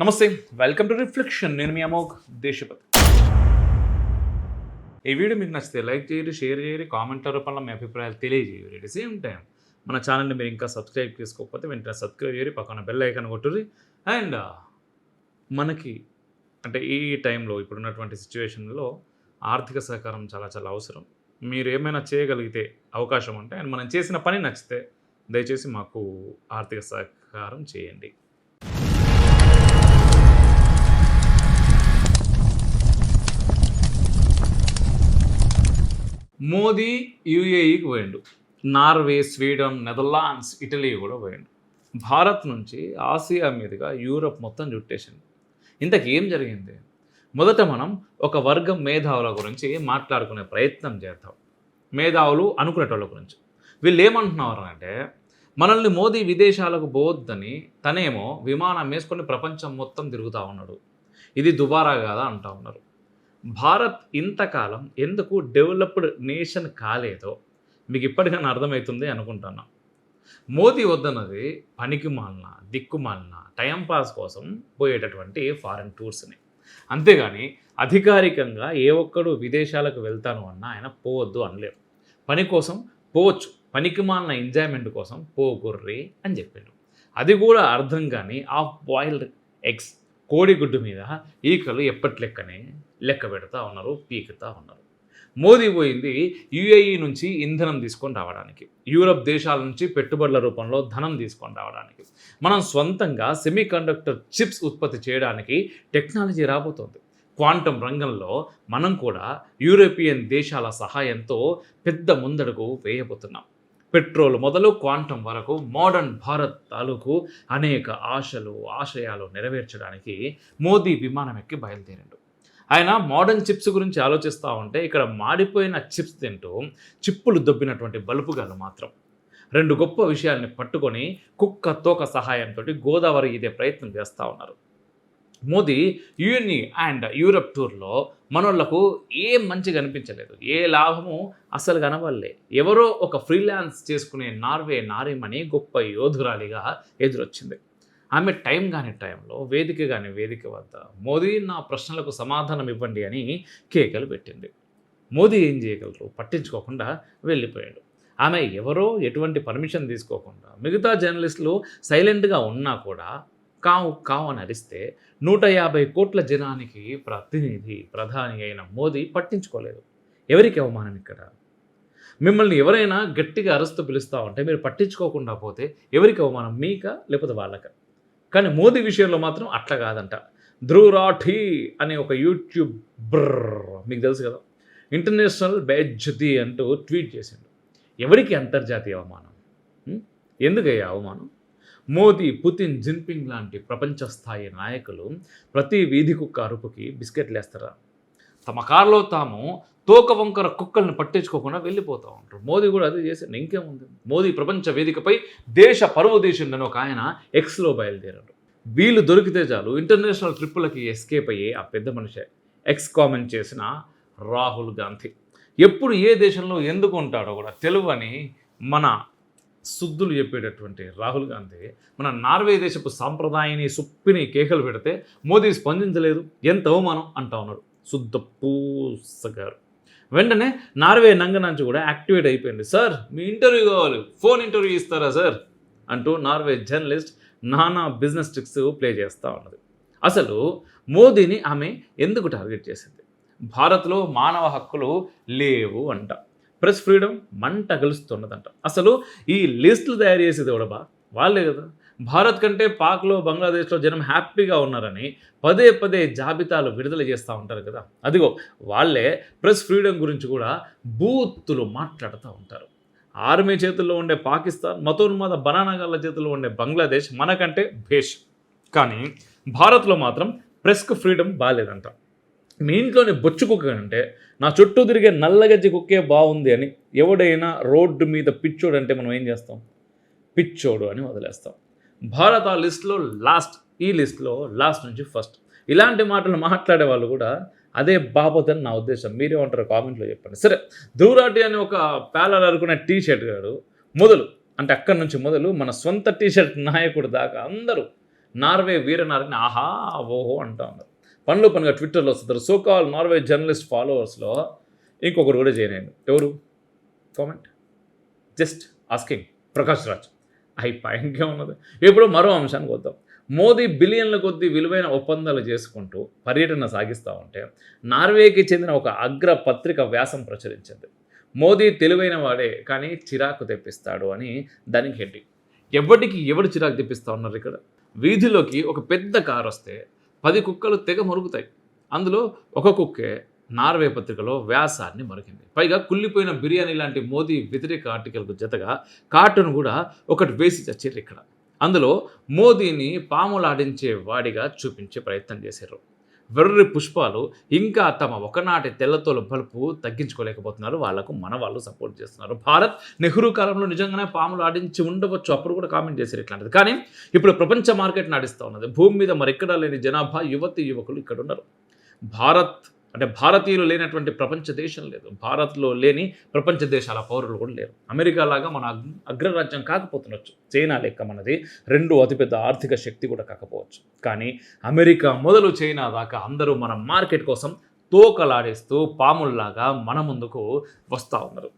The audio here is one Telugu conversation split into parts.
నమస్తే, వెల్కమ్ టు రిఫ్లెక్షన్. నేను మీ అమోఘ్ దేశపతి. ఈ వీడియో మీకు నచ్చితే లైక్ చేయరు, షేర్ చేయరు, కామెంట్ల రూపంలో మీ అభిప్రాయాలు తెలియజేయరు. ఎట్ ది సేమ్ టైం మన ఛానల్ని మీరు ఇంకా సబ్స్క్రైబ్ చేసుకోకపోతే వెంటనే సబ్స్క్రైబ్ చేయరు, పక్కన బెల్ ఐకాన్ కొట్టుర్రి. అండ్ మనకి అంటే ఈ టైంలో ఇప్పుడున్నటువంటి సిచ్యువేషన్లో ఆర్థిక సహకారం చాలా చాలా అవసరం. మీరు ఏమైనా చేయగలిగితే అవకాశం ఉంటే అండ్ మనం చేసిన పని నచ్చితే దయచేసి మాకు ఆర్థిక సహకారం చేయండి. మోదీ యూఏఈకి పోయిండు, నార్వే, స్వీడన్, నెదర్లాండ్స్, ఇటలీ కూడా పోయిండు. భారత్ నుంచి ఆసియా మీదుగా యూరప్ మొత్తం చుట్టేసింది. ఇంతకేం జరిగింది? మొదట మనం ఒక వర్గం మేధావుల గురించి మాట్లాడుకునే ప్రయత్నం చేద్దాం. మేధావులు అనుకునేటోళ్ళ గురించి. వీళ్ళు ఏమంటున్నారు అంటే, మనల్ని మోదీ విదేశాలకు పోవద్దని తనేమో విమానం వేసుకొని ప్రపంచం మొత్తం తిరుగుతూ ఉన్నాడు. ఇది దుబారా కాదా అంటూ ఉన్నారు. భారత్ ఇంతకాలం ఎందుకు డెవలప్డ్ నేషన్ కాలేదో మీకు ఇప్పటికైనా అర్థమవుతుంది అనుకుంటున్నాం. మోదీ వద్దన్నది పనికిమాలిన, దిక్కుమాలిన, టైంపాస్ కోసం పోయేటటువంటి ఫారెన్ టూర్స్ని. అంతేగాని అధికారికంగా ఏ ఒక్కడు విదేశాలకు వెళ్తాను అన్నా ఆయన పోవద్దు అనలేరు. పని కోసం పోవచ్చు, పనికిమాలిన ఎంజాయ్మెంట్ కోసం పోకుర్రి అని చెప్పిండు. అది కూడా అర్థం కానీ హాఫ్ బాయిల్డ్ ఎగ్స్, కోడిగుడ్డు మీద ఈకలు ఎప్పట్లెక్కనే లెక్క పెడతా ఉన్నారు, పీకుతా ఉన్నారు. మోదీ పోయింది యూఏఈ నుంచి ఇంధనం తీసుకొని రావడానికి, యూరప్ దేశాల నుంచి పెట్టుబడుల రూపంలో ధనం తీసుకొని రావడానికి, మనం స్వంతంగా సెమీకండక్టర్ చిప్స్ ఉత్పత్తి చేయడానికి టెక్నాలజీ రాబోతోంది. క్వాంటం రంగంలో మనం కూడా యూరోపియన్ దేశాల సహాయంతో పెద్ద ముందడుగు వేయబోతున్నాం. పెట్రోల్ మొదలు క్వాంటం వరకు మోడర్న్ భారత్ తాలూకు అనేక ఆశలు, ఆశయాలు నెరవేర్చడానికి మోదీ విమానం ఎక్కి బయలుదేరాడు. ఆయన మోడర్న్ చిప్స్ గురించి ఆలోచిస్తూ ఉంటే ఇక్కడ మాడిపోయిన చిప్స్ తింటూ చిప్పులు దొబ్బినటువంటి బలుపుగాలు మాత్రం రెండు గొప్ప విషయాల్ని పట్టుకొని కుక్క తోక సహాయంతో గోదావరి ఇదే ప్రయత్నం చేస్తూ ఉన్నారు. మోదీ యుఎన్ఈ అండ్ యూరప్ టూర్లో మనోళ్లకు ఏం మంచిగా అనిపించలేదు, ఏ లాభము అసలు కనబడలే. ఎవరో ఒక ఫ్రీలాన్స్ చేసుకునే నార్వే నారీమణి గొప్ప యోధురాలిగా ఎదురొచ్చింది. ఆమె టైం కాని టైంలో వేదిక కాని వేదిక వద్ద మోదీ నా ప్రశ్నలకు సమాధానం ఇవ్వండి అని కేకలు పెట్టింది. మోదీ ఏం చేయగలరు? పట్టించుకోకుండా వెళ్ళిపోయాడు. ఆమె ఎవరో ఎటువంటి పర్మిషన్ తీసుకోకుండా మిగతా జర్నలిస్టులు సైలెంట్గా ఉన్నా కూడా కావు కావు అని అరిస్తే 150 కోట్ల జనానికి ప్రధాని అయిన మోదీ పట్టించుకోలేదు. ఎవరికి అవమానం ఇక్కడ? మిమ్మల్ని ఎవరైనా గట్టిగా అరుస్తూ పిలుస్తూ ఉంటే మీరు పట్టించుకోకుండా పోతే ఎవరికి అవమానం? మీక లేకపోతే వాళ్ళక? కానీ మోదీ విషయంలో మాత్రం అట్లా కాదంట. ధ్రువ్ రాఠీ అనే ఒక యూట్యూబర్, మీకు తెలుసు కదా, ఇంటర్నేషనల్ బేజ్జతి అంటూ ట్వీట్ చేసిండు. ఎవరికి అంతర్జాతీయ అవమానం? ఎందుకయ్యా అవమానం? మోదీ, పుతిన్, జిన్పింగ్ లాంటి ప్రపంచ స్థాయి నాయకులు ప్రతి వీధి కుక్క అరుపుకి బిస్కెట్లు వేస్తారా? తమ కారులో తాము తోక వంకర కుక్కల్ని పట్టించుకోకుండా వెళ్ళిపోతూ ఉంటారు. మోదీ కూడా అదే చేశాడు. ఇంకేముంది? మోదీ ప్రపంచ వేదికపై దేశ పరువు దేశంలోని ఒక ఆయన ఎక్స్లో బయలుదేరాడు. వీళ్ళు దొరికితే చాలు ఇంటర్నేషనల్ ట్రిప్పులకి ఎస్కేప్ అయ్యే ఆ పెద్ద మనిషే ఎక్స్ కామెంట్ చేసిన రాహుల్ గాంధీ. ఎప్పుడు ఏ దేశంలో ఎందుకు ఉంటాడో కూడా తెలువని మన శుద్ధులు చెప్పేటటువంటి రాహుల్ గాంధీ మన నార్వే దేశపు సాంప్రదాయాన్ని సుప్పిని కేకలు పెడితే మోదీ స్పందించలేదు, ఎంత అవమానం అంటా ఉన్నాడు శుద్ధ పూసగారు. వెంటనే నార్వే నంగనాంచి కూడా యాక్టివేట్ అయిపోయింది. సార్ మీ ఇంటర్వ్యూ కావాలి, ఫోన్ ఇంటర్వ్యూ ఇస్తారా సార్ అంటూ నార్వే జర్నలిస్ట్ నానా బిజినెస్ ట్రిక్స్ ప్లే చేస్తూ ఉన్నది. అసలు మోదీని ఆమె ఎందుకు టార్గెట్ చేసింది? భారత్లో మానవ హక్కులు లేవు అంట, ప్రెస్ ఫ్రీడమ్ మంట గెలుస్తున్నదంట. అసలు ఈ లిస్టులు తయారు చేసేది ఎవడబా? వాళ్ళే కదా. భారత్ కంటే పాక్లో, బంగ్లాదేశ్లో జనం హ్యాపీగా ఉన్నారని పదే పదే జాబితాలు విడుదల చేస్తూ ఉంటారు కదా. అదిగో వాళ్ళే ప్రెస్ ఫ్రీడమ్ గురించి కూడా బూతులు మాట్లాడుతూ ఉంటారు. ఆర్మీ చేతుల్లో ఉండే పాకిస్తాన్, మతోన్మాద బనానాగాళ్ళ చేతుల్లో ఉండే బంగ్లాదేశ్ మనకంటే భేష్. కానీ భారత్లో మాత్రం ప్రెస్కు ఫ్రీడమ్ బాగాలేదంట. మీ ఇంట్లోని బొచ్చు కుక్క అంటే నా చుట్టూ తిరిగే నల్లగజ్జి కుక్కే బాగుంది అని ఎవడైనా రోడ్డు మీద పిచ్చోడు అంటే మనం ఏం చేస్తాం? పిచ్చోడు అని వదిలేస్తాం. భారత్ ఆ లిస్టులో లాస్ట్, ఈ లిస్టులో లాస్ట్ నుంచి ఫస్ట్. ఇలాంటి మాటలు మాట్లాడే వాళ్ళు కూడా అదే బాబత్ అని నా ఉద్దేశం. మీరేమంటారు కామెంట్లో చెప్పండి. సరే, ధ్రువ్ రాఠీ అని ఒక ప్యాలర్ అనుకునే టీ షర్ట్ గాడు మొదలు అంటే అక్కడి నుంచి మొదలు మన సొంత టీ షర్ట్ నాయకుడు దాకా అందరూ నార్వే వీరనారిని ఆహా ఓహో అంటా ఉన్నారు. పనిలో పనిగా ట్విట్టర్లో వస్తారు. సోకాల్ నార్వే జర్నలిస్ట్ ఫాలోవర్స్లో ఇంకొకరు కూడా జాయిన్ అయ్యారు. ఎవరు? Comment just asking. Prakash Raj అయిపోయి ఇంకేమున్నది. ఇప్పుడు మరో అంశానికి వద్దాం. మోదీ బిలియన్ల కొద్దీ విలువైన ఒప్పందాలు చేసుకుంటూ పర్యటన సాగిస్తూ ఉంటే నార్వేకి చెందిన ఒక అగ్ర పత్రిక వ్యాసం ప్రచురించింది. మోదీ తెలివైన వాడే కానీ చిరాకు తెప్పిస్తాడు అని దానికి హెడ్డింగ్. ఎవరు చిరాకు తెప్పిస్తూ ఉన్నారు ఇక్కడ? వీధిలోకి ఒక పెద్ద కారు వస్తే 10 కుక్కలు తెగ మరుగుతాయి. అందులో ఒక కుక్కే నార్వే పత్రికలో వ్యాసాన్ని మరిగింది. పైగా కుళ్ళిపోయిన బిర్యానీ లాంటి మోదీ వ్యతిరేక ఆర్టికల్కు జతగా కార్టూన్ కూడా ఒకటి వేసి చచ్చారు ఇక్కడ. అందులో మోదీని పాములాడించే వాడిగా చూపించే ప్రయత్నం చేశారు. వెర్రి పుష్పాలు ఇంకా తమ ఒకనాటి తెల్లతోలు బలుపు తగ్గించుకోలేకపోతున్నారు. వాళ్లకు మన వాళ్ళు సపోర్ట్ చేస్తున్నారు. భారత్ నెహ్రూ కాలంలో నిజంగానే పాములు ఆడించి ఉండవచ్చు, అప్పుడు కూడా కామెంట్ చేశారు ఇట్లాంటిది. కానీ ఇప్పుడు ప్రపంచ మార్కెట్ నడుస్తూ ఉన్నది. భూమి మీద మరెక్కడా లేని జనాభా యువకులు ఇక్కడ ఉన్నారు. భారతీయులు లేనటువంటి ప్రపంచ దేశం లేదు. భారత్లో లేని ప్రపంచ దేశాల పౌరులు కూడా లేరు. అమెరికా లాగా మన అగ్రరాజ్యం కాకపోతుండొచ్చు, చైనా లెక్క మనది 2వ అతిపెద్ద ఆర్థిక శక్తి కూడా కాకపోవచ్చు. కానీ అమెరికా మొదలు చైనా దాకా అందరూ మన మార్కెట్ కోసం తోకలాడేస్తూ పాముల్లాగా మన ముందుకు వస్తూ ఉన్నారు.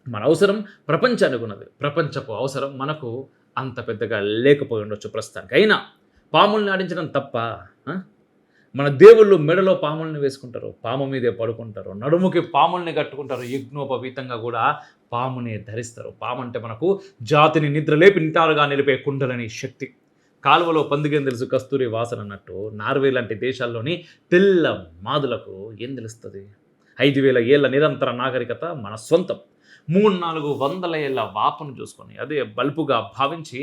మన అవసరం ప్రపంచానికి ఉన్నది. ప్రపంచపు అవసరం మనకు అంత పెద్దగా లేకపోయి ఉండొచ్చు ప్రస్తుతానికి. అయినా పాముల్ని ఆడించడం తప్ప? మన దేవుళ్ళు మెడలో పాముల్ని వేసుకుంటారు, పాము మీదే పడుకుంటారు, నడుముకి పాముల్ని కట్టుకుంటారు, యజ్ఞోపవీతంగా కూడా పామునే ధరిస్తారు. పాము అంటే మనకు జాతిని నిద్రలేపి నిటారుగా నిలిపే కుండలని శక్తి. కాలువలో పందిగేం తెలుసు కస్తూరి వాసన అన్నట్టు నార్వే లాంటి దేశాల్లోని తెల్ల మాదులకు ఏం తెలుస్తుంది? 5000 ఏళ్ల నిరంతర నాగరికత మన సొంతం. 300-400 ఏళ్ల వాపను చూసుకొని అదే బల్పుగా భావించి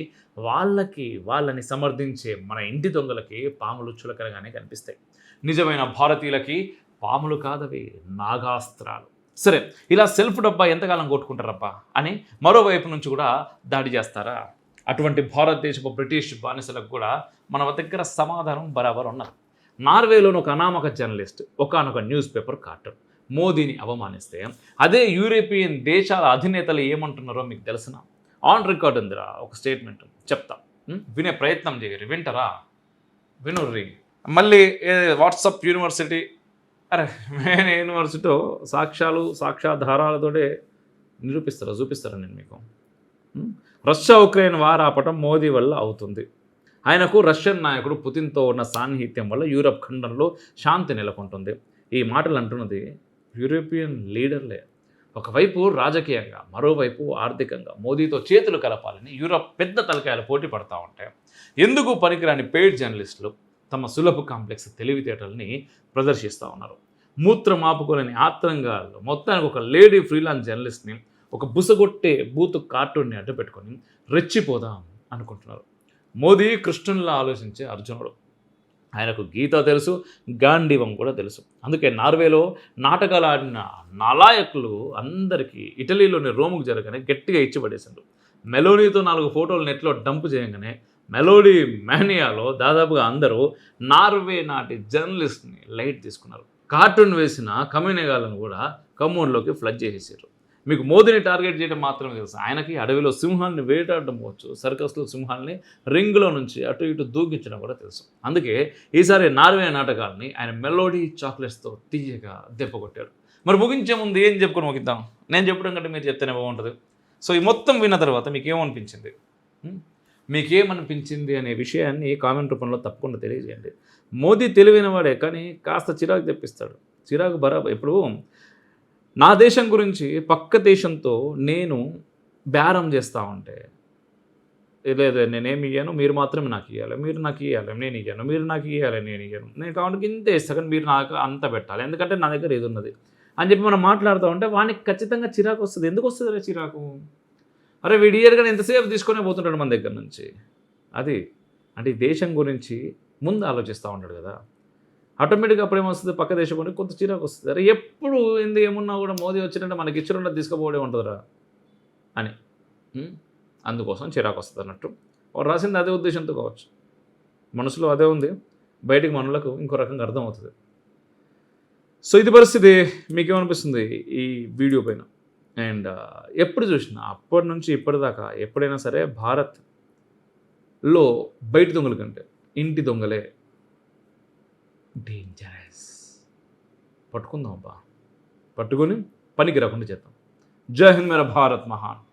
వాళ్ళని సమర్థించే మన ఇంటి దొంగలకి పాములు చులకనగానే కనిపిస్తాయి. నిజమైన భారతీయులకి పాములు కాదవి, నాగాస్త్రాలు. సరే, ఇలా సెల్ఫ్ డబ్బా ఎంతకాలం కొట్టుకుంటారబ్బా అని మరోవైపు నుంచి కూడా దాడి చేస్తారా? అటువంటి భారతదేశపు బ్రిటిష్ బానిసలకు కూడా మన దగ్గర సమాధానం బరాబర్ ఉన్నది. నార్వేలోని ఒక అనామక జర్నలిస్ట్ ఒకనొక న్యూస్ పేపర్ కార్టూన్ మోదీని అవమానిస్తే అదే యూరోపియన్ దేశాల అధినేతలు ఏమంటున్నారో మీకు తెలిసిన ఆన్ రికార్డ్ ఉందిరా ఒక స్టేట్మెంట్ చెప్తా, వినే ప్రయత్నం చేయరు. వింటారా? వినుర్రి. మళ్ళీ వాట్సాప్ యూనివర్సిటీ మెయిన్ యూనివర్సిటీలో సాక్ష్యాధారాలతోటే చూపిస్తారా నేను మీకు. రష్యా ఉక్రెయిన్ వార్ ఆపటం మోదీ వల్ల అవుతుంది. ఆయనకు రష్యన్ నాయకుడు పుతిన్తో ఉన్న సాన్నిహిత్యం వల్ల యూరప్ ఖండంలో శాంతి నెలకొంటుంది. ఈ మాటలు అంటున్నది యూరోపియన్ లీడర్లే. ఒకవైపు రాజకీయంగా, మరోవైపు ఆర్థికంగా మోదీతో చేతులు కలపాలని యూరప్ పెద్ద తలకాయలు పోటీ పడతా ఉంటాయి. ఎందుకు పనికిరాని పెయిడ్ జర్నలిస్టులు తమ సులభ కాంప్లెక్స్ తెలివితేటల్ని ప్రదర్శిస్తూ ఉన్నారు. మూత్రం ఆపుకోలేని ఆత్రంగా మొత్తానికి ఒక లేడీ ఫ్రీలాన్స్ జర్నలిస్ట్ని ఒక బుసగొట్టే బూతు కార్టూన్ని అడ్డు పెట్టుకొని రెచ్చిపోదాం అనుకుంటున్నారు. మోదీ కృష్ణునిలా ఆలోచించే అర్జునుడు. ఆయనకు గీత తెలుసు, గాంధీవం కూడా తెలుసు. అందుకే నార్వేలో నాటకాలు ఆడిన నాలాయకులు అందరికీ ఇటలీలోని రోముకు జరగనే గట్టిగా ఇచ్చిపడేశారు. మెలోడీతో 4 ఫోటోలు నెట్లో డంప్ చేయగానే మెలోడీ మేనియాలో దాదాపుగా అందరూ నార్వే నాటి జర్నలిస్ట్ని లైట్ తీసుకున్నారు. కార్టూన్ వేసిన కమ్యూనిగాలను కూడా కమ్యూన్లోకి ఫ్లడ్ చేసేసారు. మీకు మోదీని టార్గెట్ చేయడం మాత్రమే తెలుసు. ఆయనకి అడవిలో సింహాన్ని వేటాడడం వచ్చు, సర్కస్లో సింహాల్ని రింగ్లో నుంచి అటు ఇటు దూకించడం కూడా తెలుసు. అందుకే ఈసారి నార్వే నాటకాలని ఆయన మెలోడీ చాక్లెట్స్తో తీయగా దెబ్బకొట్టాడు. మరి ముగించే ముందు ఏం చెప్పుకొని ముగిద్దాం? నేను చెప్పడం కంటే మీరు చెప్తేనే బాగుంటుంది. సో ఈ మొత్తం విన్న తర్వాత మీకేమనిపించింది అనే విషయాన్ని కామెంట్ రూపంలో తప్పకుండా తెలియజేయండి. మోదీ తెలివైన వాడే కానీ కాస్త చిరాకు తెప్పిస్తాడు. చిరాకు బరాబర్. ఇప్పుడు నా దేశం గురించి పక్క దేశంతో నేను బేరం చేస్తూ ఉంటే లేదు నేనేమి ఇయ్యాను, మీరు మాత్రమే నాకు ఇవ్వాలి, మీరు నాకు ఇవ్వాలి, నేను ఇయ్యాను, మీరు నాకు ఇవ్వాలి, నేను ఇయ్యాను, నేను కావాలంటే ఇంత ఇస్తాను కానీ మీరు నాకు అంత పెట్టాలి, ఎందుకంటే నా దగ్గర ఏది ఉన్నది అని చెప్పి మనం మాట్లాడుతూ ఉంటే వానికి ఖచ్చితంగా చిరాకు వస్తుంది. ఎందుకు వస్తుంది రే చిరాకు? అరే వీడి ఇయర్గా ఎంతసేపు తీసుకునే పోతుంటాడు మన దగ్గర నుంచి. అది అంటే ఈ దేశం గురించి ముందు ఆలోచిస్తూ ఉంటాడు కదా, ఆటోమేటిక్గా అప్పుడు ఏమొస్తుంది, పక్క దేశం గురించి కొంత చిరాకు వస్తుంది. అరే ఎప్పుడు ఏమున్నా కూడా మోదీ వచ్చినట్టే మనకి ఇచ్చినట్టు తీసుకుపోవడే ఉంటుందిరా అని. అందుకోసం చిరాకు వస్తుంది అన్నట్టు వాడు రాసింది అదే ఉద్దేశంతో కావచ్చు, మనసులో అదే ఉంది, బయటికి మనలకు ఇంకో రకంగా అర్థమవుతుంది. సో ఇది పరిస్థితి. మీకేమనిపిస్తుంది ఈ వీడియో పైన? అండ్ ఎప్పుడు చూసినా అప్పటి నుంచి ఇప్పటిదాకా ఎప్పుడైనా సరే భారత్లో బయట దొంగల కంటే ఇంటి దొంగలే. డేంజరస్. పట్టుకుందాం అబ్బా. పట్టుకొని పనికి రాకుండా చేద్దాం. జై హింద్ మేరా భారత్ మహాన్.